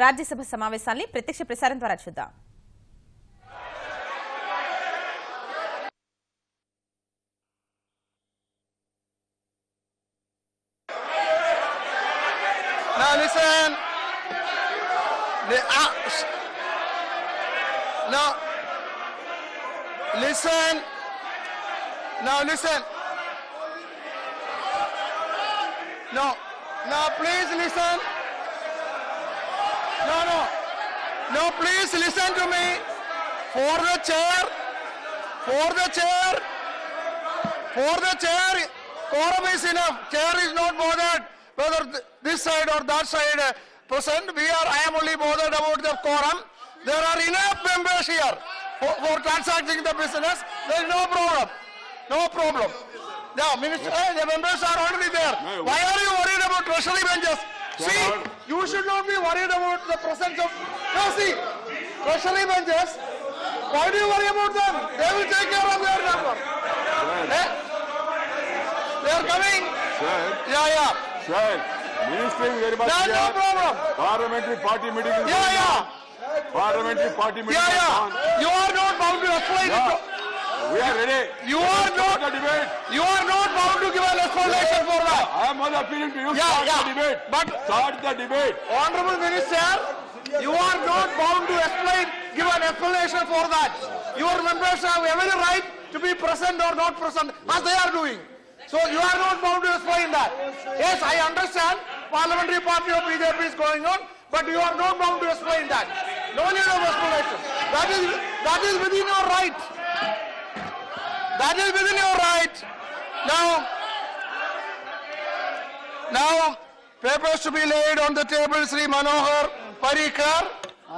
రాజ్యసభ సమావేశాన్ని ప్రత్యక్ష ప్రసారం ద్వారా చూద్దాం. Now listen. Now listen. Now listen. No. Now please listen. No, please listen to me. For the chair, quorum is enough. Chair is not bothered whether this side or that side present. I am only bothered about the quorum. There are enough members here for transacting the business. There is no problem. Now, Minister, the members are already there. Why are you worried about treasury benches? See, you should not be worried about the presence of... No, see, treasury benches, why do you worry about them? They will take care of their number. They are coming. Sir. Yeah. Sir, Minister is very much No problem. Parliamentary party meeting is Parliamentary party meeting is on. You are not bound to explain it. We are ready. You are not bound to give an explanation for that. I am not appealing to you. Start the debate. But start the debate. Honorable Minister, you are not bound to give an explanation for that. Your members have every right to be present or not present as they are doing. So you are not bound to explain that. Yes, I understand parliamentary party of BJP is going on, but you are not bound to explain that. No need of explanation. That is within your right. That is within your right. Now, papers to be laid on the table, Sri Manohar Parrikar.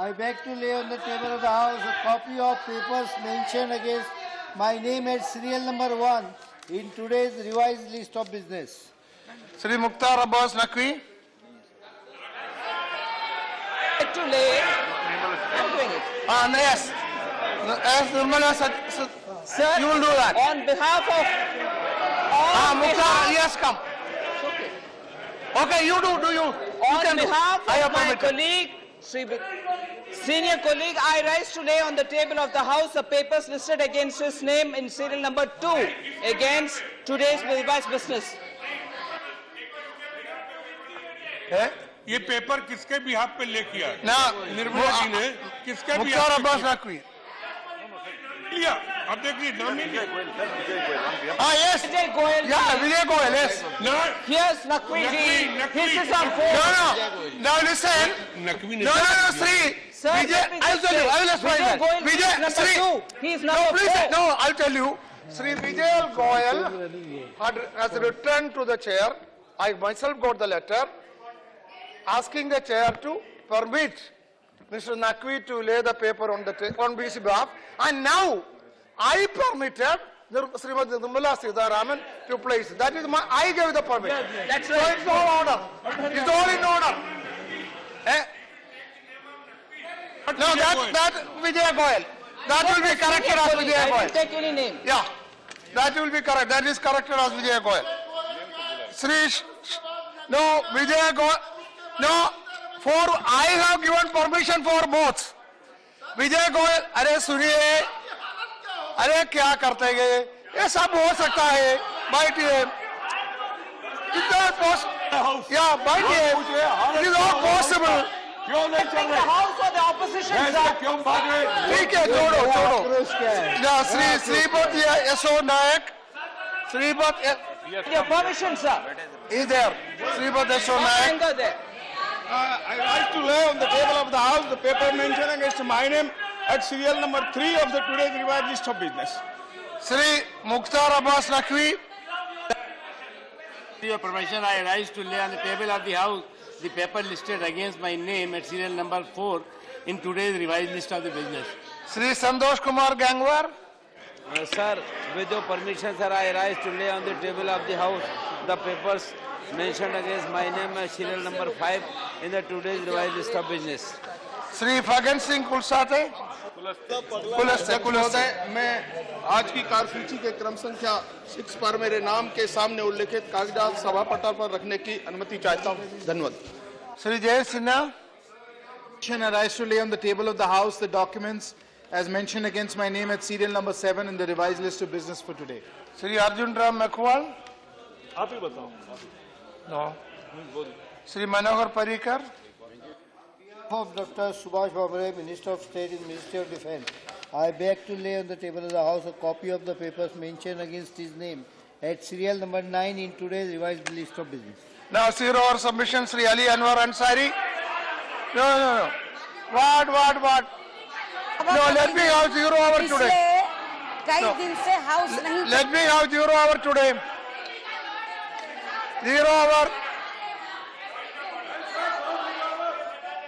I beg to lay on the table of the House a copy of papers mentioned against my name at serial number 1 in today's revised list of business. Sri Mukhtar Abbas Naqvi. To lay, I'm doing it. Yes. As Nirmala said, Sir, you will do that. On behalf of Mukhtar, yes, come. Okay, you do you? On behalf of my colleague, senior colleague, I rise to lay on the table of the House the papers listed against his name in serial number 2 against today's revised business. ये paper किसके behalf पे ले किया? ना निर्मला जी ने किसके behalf Mukhtar Abbas Naqvi लिया? अब देखिए नाम नहीं लिया। yes. Vijay Goyal. Yeah, Vijay Goyal, yes. No. Here's Naqvi ji. This is our phone. No. Now listen. Naqvi ने No, Sri. Sir, Vijay, I'll tell you. I will explain Vijay that. Goyal Vijay, is number Sri. 2. He is No, number please. 4. No, I'll tell you. Sri Vijay Goyal has returned to the chair. I myself got the letter asking the chair to permit Mr. Naqvi to lay the paper on BC behalf, and now I permitted Srimati Nirmala Sitharaman to place. That is I gave the permit. That's So right. it's all order. It's all in order. No, that Vijay Goyal. That will be corrected as Vijay I Goyal. didn't take any name. Yeah, that will be correct. That is corrected as Vijay Goyal. No, Vijay Goyal. No, I have given permission for both. Vijay Goyal, अरे सुनिए, अरे क्या करते हैं ये सब हो सकता है, बैठिए. इतना yeah, बैठिए. It is all possible. क्यों नहीं चल The रहे? House or the opposition, sir. क्यों भाग रहे? ठीक है, छोड़ो. Yeah, Sripat Yasho Nayak, Sripat Your permission, sir. is there. Sripat Yasho Nayak. Anger there. I rise to lay on the table of the House the paper mentioned against my name at serial number 3 of the today's revised list of business. Sri Mukhtar Abbas Naqvi. With your permission, I rise to lay on the table of the House the paper listed against my name at serial number 4 in today's revised list of the business. Sri Santosh Kumar Gangwar. Sir, with your permission, sir, I rise to lay on the table of the House the papers mentioned against my name as serial number 5 in the today's revised list of business. Sri Fagan Singh Kulsate. महोदय, मैं आज की कार्यसूची के क्रम संख्या 6 पर मेरे नाम के सामने उल्लिखित कागजात सभा पटल पर रखने की अनुमति चाहता हूँ. धन्यवाद. Sri Jay Sinha. I rise to lay on the table of the House the documents as mentioned against my name at serial number 7 in the revised list of business for today. Shri Arjun Ram Meghwal. No. Shri Manohar Parrikar. Of Dr. Subhash Bhamre, Minister of State in Ministry of Defence, I beg to lay on the table of the House a copy of the papers mentioned against his name at serial number 9 in today's revised list of business. Now, zero over submission, Shri Ali Anwar Ansari. No. What? No, let me have 0 hour today. No. Let me have 0 hour today. 0 hour.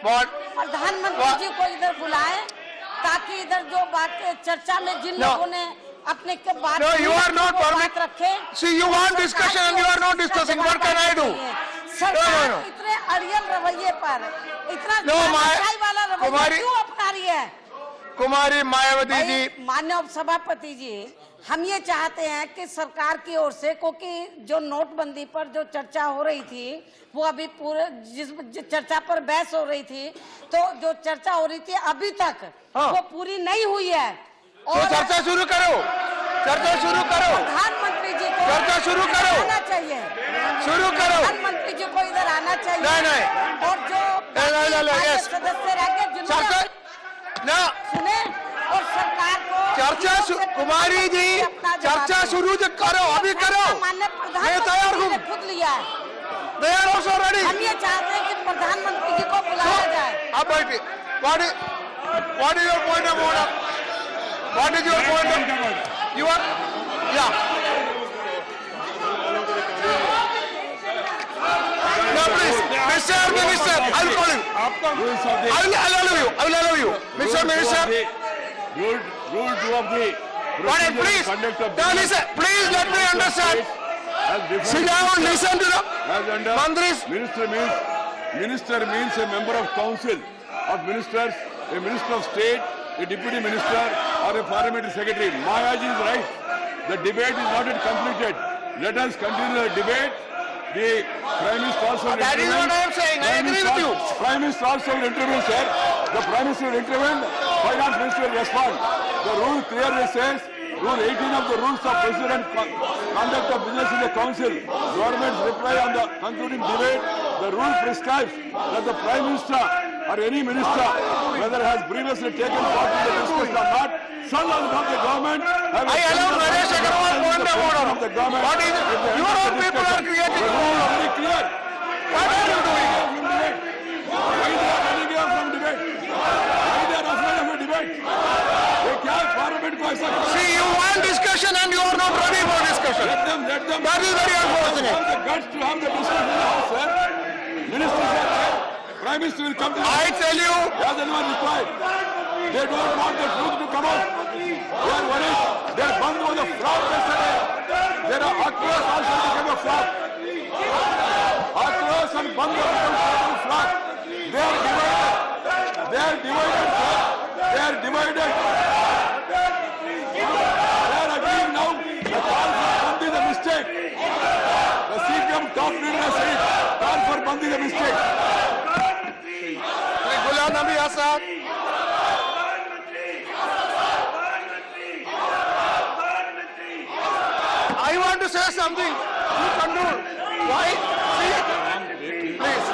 What? प्रधानमंत्री जी को इधर बुलाएं ताकि इधर जो बात चर्चा में जिन लोगों ने अपने के बात No, you are not permitted. रखे. See, you want discussion and you are not discussing. What can I do? सरकार No. इतने अड़ियल रवैये पर इतना सच्चाई वाला रवैया क्यों अपना रही है? कुमारी मायावती जी, माननीय सभापति जी, हम ये चाहते हैं कि सरकार की ओर से, क्योंकि जो नोटबंदी पर जो चर्चा हो रही थी वो अभी पूरे जिस चर्चा पर बहस हो रही थी, तो जो चर्चा हो रही थी अभी तक वो पूरी नहीं हुई है। तो चर्चा शुरू करो। प्रधानमंत्री जी को चर्चा शुरू करो। आना चाहिए। शुरू करो। प्रधानमंत्री जी को इधर आना चाहिए। नहीं। और जो सदस्य रह गए जिन्होंने सुने और सरकार को चर्चा कुमारी जी चर्चा शुरू करो, अभी करो। माननीय प्रधानमंत्री ने खुद लिया है। They are also ready. हम ये चाहते हैं कि प्रधानमंत्री जी को बुलाया जाए। अब बैठिए। What is your point of order? What is your point of? You are, yeah. No, please, Mr. Minister, I will call you. I will allow you, Mr. Minister. Rule 2 of the Please, now listen. Please let me understand. Sit down, listen to the Mantris. Minister means a member of council of ministers, a minister of state, a deputy minister, or a parliamentary secretary. Mayaji is right. The debate is not yet completed. Let us continue the debate. The Prime Minister also will That is what I am saying. I agree with you. Prime Minister also will intervene, sir. The Prime Minister will intervene. Finance Minister will respond. The rule clearly says, Rule 18 of the rules of procedure and conduct of business in the council. Government's reply on the concluding debate. The rule prescribes that the Prime Minister or any minister, whether has previously taken part in the discussion or not, shall on behalf of the government have I allow Naresh Agarwal point of order. the government. What is it? Your own people are creating. The rule is very clear. What are you doing? Why they are running away from debate? Why they are afraid of a debate? They can't parliament को ऐसा करो. See, you want discussion and you are not ready for discussion. Let them. That is very unfortunate. Have the guts to have the discussion in the house, sir. Ministers are there. Prime Minister will come to the I house. tell you, As anyone required. They don't want the truth to come out. They are worried. They are bunged over the fraud yesterday. There are actors also became a fraud. Actors and bunged over the fraud. They are divided. They are divided, sir. They are divided. They are agreeing now. The call for Bandi is a mistake. The CPM top leader has said, call for Bandi is a mistake. Ghulam Nabi Azad. I want to say something. You control. Why? See? Please.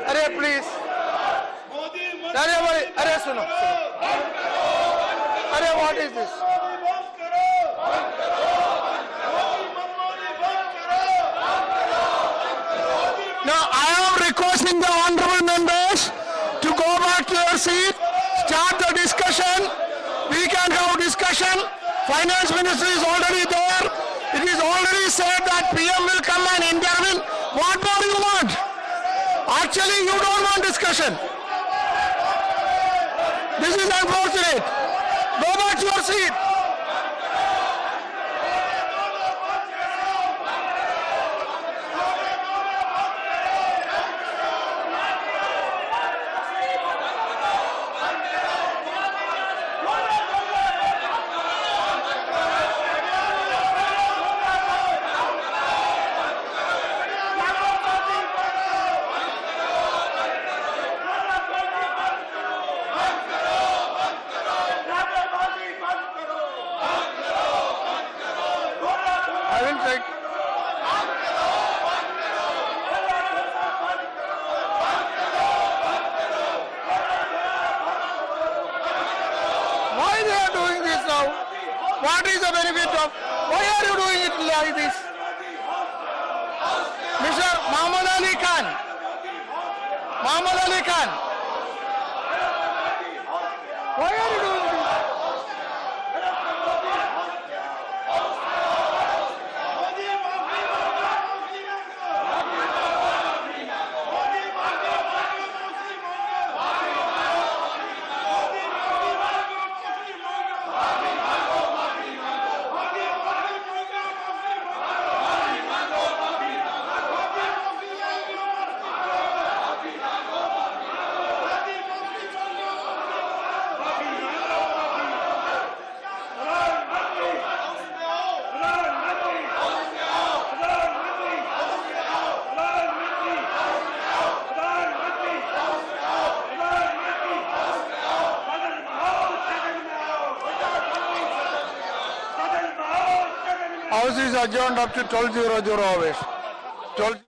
Arey, please. Arey, suno. Arey, what is this? Now, I am requesting the honorable members to go back to your seat, start the discussion. We can have discussion. Finance Minister is already there. It is already said that PM will come and intervene. What more do you want? Actually, you don't want discussion. This is unfortunate. Go back to your seat. What is the benefit of? Why are you doing it like this? Mr. Muhammad Ali Khan. Muhammad Ali Khan. Why are you doing this? House is adjourned up to 12:00 hours. 12.